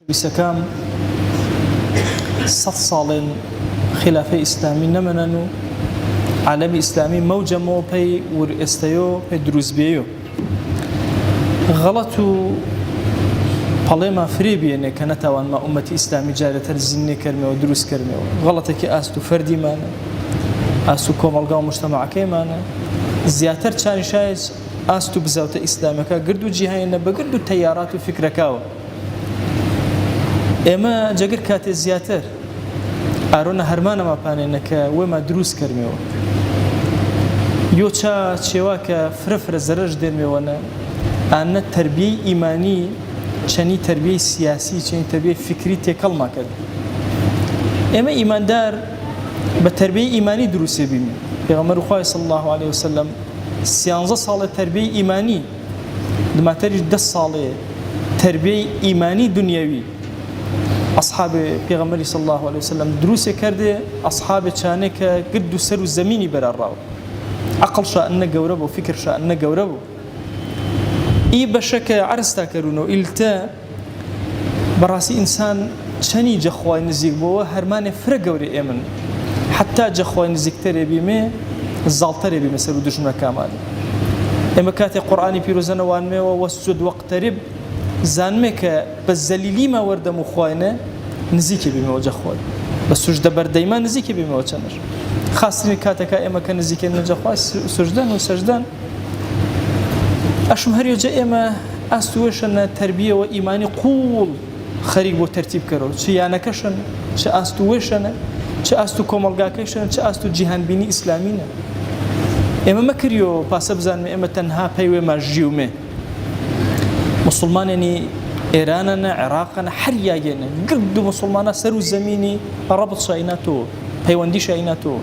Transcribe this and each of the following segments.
بسكام 100 ساڵێن خلافەی ئیسلامی نەمەنەن و عالەمی ئیسلامی مەوجەمەوە پێی وەرئێستەیەوە پێی دروستبێیەوە غەڵەت و پەڵێمان فریبێنێ کە نەتاوانما ئومەتی ئیسلامی جارێتر زینێ کەرمەوە دروست کەرمەوە غەڵەتێکی ئاست و فەردیمانە ئاست و کۆمەڵگا و مجتەمەعەکەیمانە زیاتر چانیشایش ئاست و بزاوتە ئیسلامەکە گرد و جیهانە بە گرد و تەیارات و فکرەکەوە ئێمە جەگەر کاتێ زیاتر ئارۆنە هەرمانەماپانێنە کە وێمە دروست کەرمەوە یۆچا چێوا کە فرە زەرەش دێنمێوەنە ئانە تەربیەی ئیمانی چەنی تەربیەی سیاسی چەنی تەربیەی فکری تێکەڵما کرد ئێمە ئیماندار بە تەربیەی ئیمانی دروستێ بینین پێغەمبەر خوای صلی الله علیه وسلم 13 ساڵە تەربیەی ئیمانی دواتریش 10 ساڵێ تەربیەی ئیمانی دنیاوی أصحاب پیغمبری صلی الله علیه وسلم دروس کرده أصحاب چانه که قد سر و زمینی برار راو عقل شأن جورب و فکر شأن جورب ای بشک عرستا کرونو إلتا براسی انسان چنی جخوای نزیک بو هرمان فرق جوری ایمن حتی جخوای نزیک تری بیمه زالتری بیمه سر و دشمن کامل اما کات قرآنی پیروزن وان می و وسجد وقترب زانمه که بس زلیلی ما ورده مخواینه نزیکی بیم و جخوای بس سجده بردیما نزیکی بیم و چنش خاصی کاته که اما که نزیکی نجخوای سجدن و سجدن اشم هر یه جای اما استوشن تربیه و ایمانی قول خریج و ترتیب کرد چه یعنی کشن چه استوشن چه استو کاملگاه کشن چه استو جهان بینی اسلامی نه اما مکریو پاسب زنم اما تنها پیو ماجیومه مسلمانني إيراننا عراقنا حرياجنا قد مسلمانا سرو زميني ربط شايناتو هيوندي شايناتو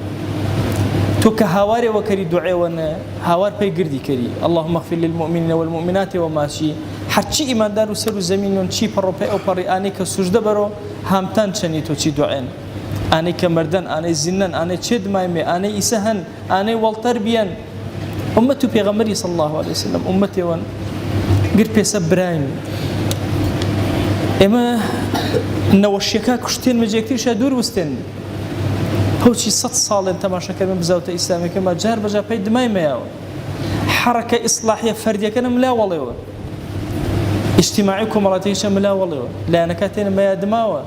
تو كهواري وكري دعاء وانا هوار بي قردي كري اللهم اغفر للمؤمنين والمؤمنات وماشي حتى إيمان دارو سرو زمينون شي برو بي أو بري آني كسجدة برو هامتان شنيتو شي دعاء آني كمردن آني زنن آني تشد مايمي آني إسهن آني والتربيان أمتو بيغمري صلى الله عليه وسلم أمتي وان قرب يسبرين إما نوشيكا كشتين مجيكتير شادور وستين هو شي 100 سال انت ما شكل من بزاوته اسلامي كما جار بجا بيد ما يماو حركه اصلاحيه فرديه كان ملا والله اجتماعكم مراتيش ملا والله لا انا كاتين ما يدماوا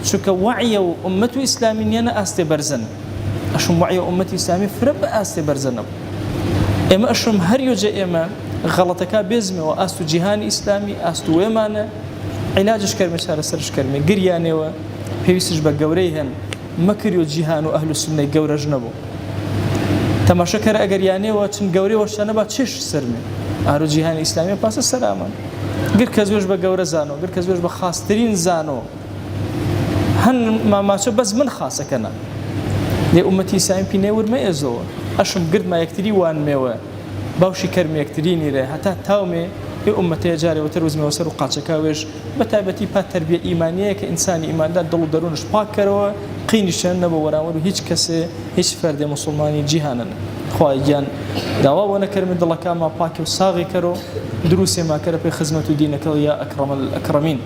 شو كوعي امته اسلاميه انا استبرزن اشم وعي امتي اسلامي فرب استبرزن اما اشم هر يوجا اما غلطك بيزمي واستو جهان اسلامي استو ويمانه علاجش كرمه شار سرش كرمه قريانه و بيسج بقوريهن مكريو جهان واهل السنه قور جنبو تماشا كر اقريانه و تن قوري وشانه با تشش سرمي ارو جهان اسلامي باس السلام غير كزوج بقور زانو غير كزوج بخاسترين زانو هن ما شو بس من خاصه كنا لامتي سايم بينور ما يزو اشم قد ما يكتري وان ميوه باوشي كرمي يكتريني ره حتى تاومي أمتي جاري وتروز ما وسر وقاتشكاويش بتابتي بات تربية إيمانية كإنسان إيمان دار دلو درونش باك كروا قينشان نبو وراورو هيج كسي هيج فرد مسلماني جهانا خواهيان دعوا وانا كرمي دلو كاما باكي وصاغي كرو دروسي ما كرا في خدمة دينك يا أكرم الأكرمين